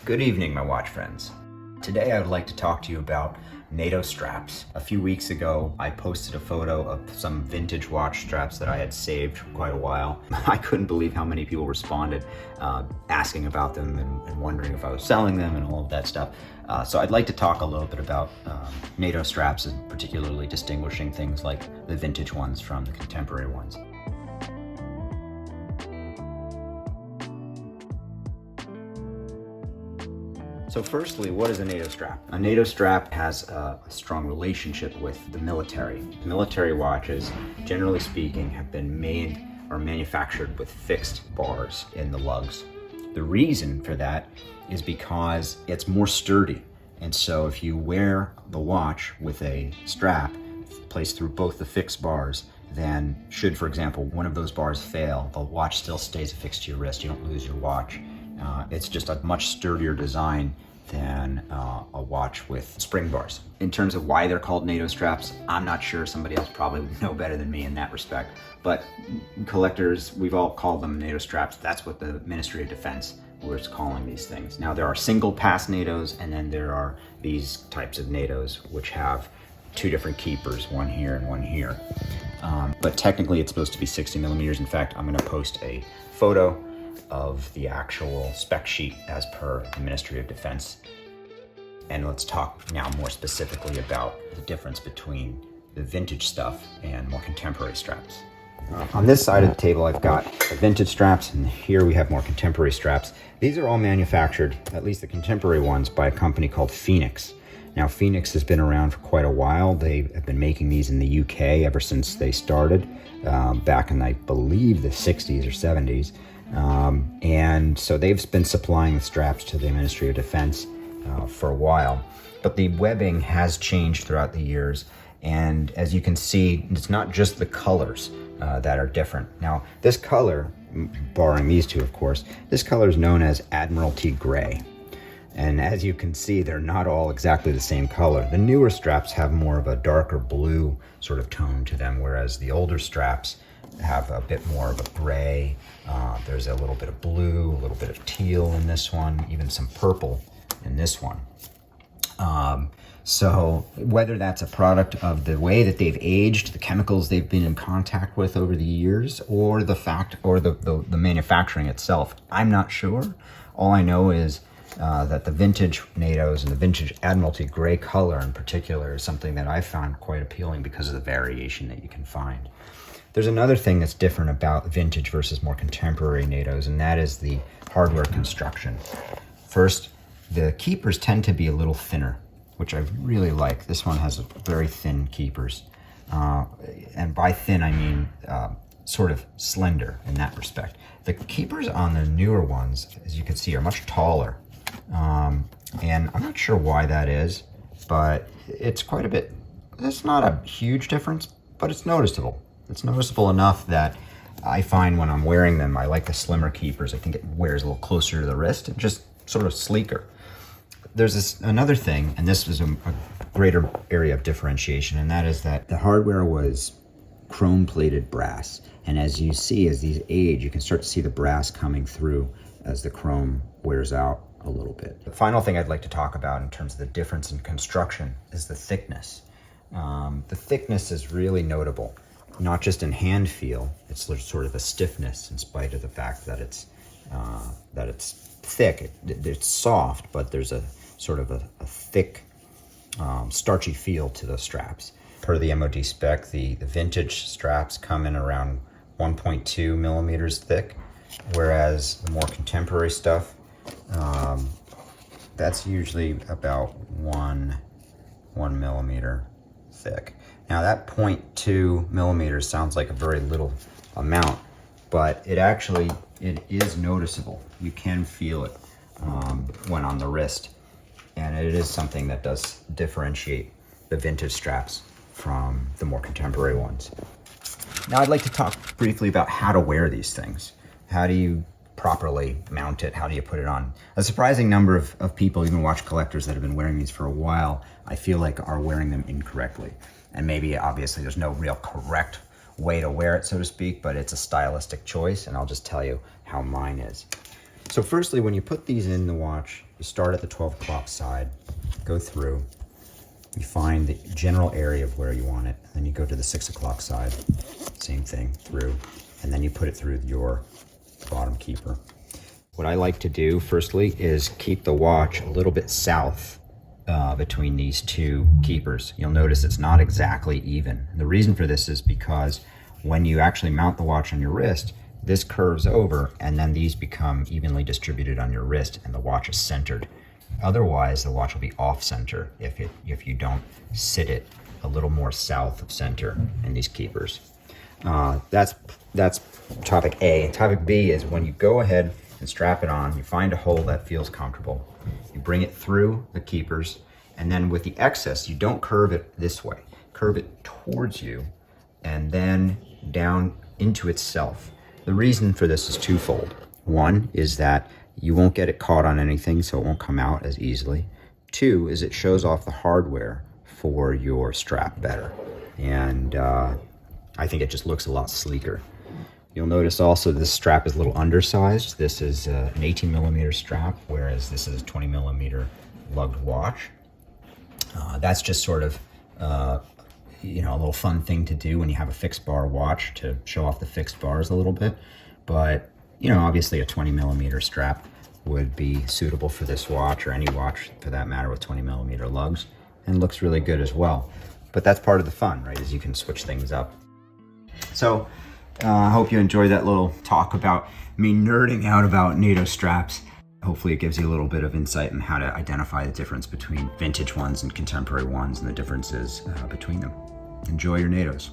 Good evening, my watch friends. Today I would like to talk to you about NATO straps. A few weeks ago, I posted a photo of some vintage watch straps that I had saved for quite a while. I couldn't believe how many people responded asking about them and wondering if I was selling them and all of that stuff. So I'd like to talk a little bit about NATO straps and particularly distinguishing things like the vintage ones from the contemporary ones. So firstly, what is a NATO strap? A NATO strap has a strong relationship with the military. Military watches, generally speaking, have been made or manufactured with fixed bars in the lugs. The reason for that is because it's more sturdy. And so if you wear the watch with a strap placed through both the fixed bars, then should, for example, one of those bars fail, the watch still stays affixed to your wrist. You don't lose your watch. It's just a much sturdier design than a watch with spring bars. In terms of why they're called NATO straps, I'm not sure. Somebody else probably would know better than me in that respect. But collectors, we've all called them NATO straps. That's what the Ministry of Defense was calling these things. Now there are single pass NATOs, and then there are these types of NATOs which have two different keepers, one here and one here. But technically it's supposed to be 60 millimeters. In fact, I'm gonna post a photo of the actual spec sheet as per the Ministry of Defense. And let's talk now more specifically about the difference between the vintage stuff and more contemporary straps. On this side of the table, I've got the vintage straps, and here we have more contemporary straps. These are all manufactured, at least the contemporary ones, by a company called Phoenix. Now, Phoenix has been around for quite a while. They have been making these in the UK ever since they started, back in, I believe, the 60s or 70s. And so they've been supplying the straps to the Ministry of Defense for a while. But the webbing has changed throughout the years. And as you can see, it's not just the colors that are different. Now, this color, barring these two, of course, this color is known as Admiralty Gray. And as you can see, they're not all exactly the same color. The newer straps have more of a darker blue sort of tone to them, whereas the older straps have a bit more of a gray. There's a little bit of blue, a little bit of teal in this one, even some purple in this one. So whether that's a product of the way that they've aged, the chemicals they've been in contact with over the years, or the fact, or the manufacturing itself, I'm not sure. All I know is that the vintage NATOs and the vintage Admiralty Gray color in particular is something that I found quite appealing because of the variation that you can find. There's another thing that's different about vintage versus more contemporary NATOs, and that is the hardware construction. First, the keepers tend to be a little thinner, which I really like. This one has very thin keepers. And by thin, I mean sort of slender in that respect. The keepers on the newer ones, as you can see, are much taller. And I'm not sure why that is, but it's quite a bit. It's not a huge difference, but it's noticeable. It's noticeable enough that I find when I'm wearing them, I like the slimmer keepers. I think it wears a little closer to the wrist and just sort of sleeker. There's another thing, and this was a greater area of differentiation, and that is that the hardware was chrome-plated brass. And as you see, as these age, you can start to see the brass coming through as the chrome wears out a little bit. The final thing I'd like to talk about in terms of the difference in construction is the thickness. The thickness is really notable. Not just in hand feel, it's sort of a stiffness in spite of the fact that it's thick. It's soft, but there's a sort of a thick, starchy feel to the straps. Per the MOD spec, the vintage straps come in around 1.2 millimeters thick, whereas the more contemporary stuff, that's usually about one millimeter thick. Now that 0.2 millimeters sounds like a very little amount, but it is noticeable. You can feel it when on the wrist, and it is something that does differentiate the vintage straps from the more contemporary ones. Now I'd like to talk briefly about how to wear these things. How do you properly mount it? How do you put it on? A surprising number of people, even watch collectors that have been wearing these for a while, I feel like are wearing them incorrectly. And maybe obviously there's no real correct way to wear it, so to speak, but it's a stylistic choice, and I'll just tell you how mine is. So firstly, when you put these in the watch, you start at the 12 o'clock side, go through, you find the general area of where you want it, then you go to the 6 o'clock side, same thing, through, and then you put it through your bottom keeper. What I like to do, firstly, is keep the watch a little bit south between these two keepers. You'll notice it's not exactly even. And the reason for this is because when you actually mount the watch on your wrist, this curves over and then these become evenly distributed on your wrist and the watch is centered. Otherwise, the watch will be off center if you don't sit it a little more south of center in these keepers. That's topic A. And topic B is when you go ahead and strap it on, you find a hole that feels comfortable. You bring it through the keepers, and then with the excess, you don't curve it this way. Curve it towards you and then down into itself. The reason for this is twofold. One is that you won't get it caught on anything, so it won't come out as easily. Two is it shows off the hardware for your strap better. And I think it just looks a lot sleeker. You'll notice also this strap is a little undersized. This is an 18 millimeter strap, whereas this is a 20 millimeter lugged watch. That's just sort of a little fun thing to do when you have a fixed bar watch, to show off the fixed bars a little bit. But obviously a 20 millimeter strap would be suitable for this watch, or any watch for that matter with 20 millimeter lugs, and looks really good as well. But that's part of the fun, right, is you can switch things up. So I hope you enjoyed that little talk about me nerding out about NATO straps. Hopefully it gives you a little bit of insight on how to identify the difference between vintage ones and contemporary ones and the differences between them. Enjoy your NATOs.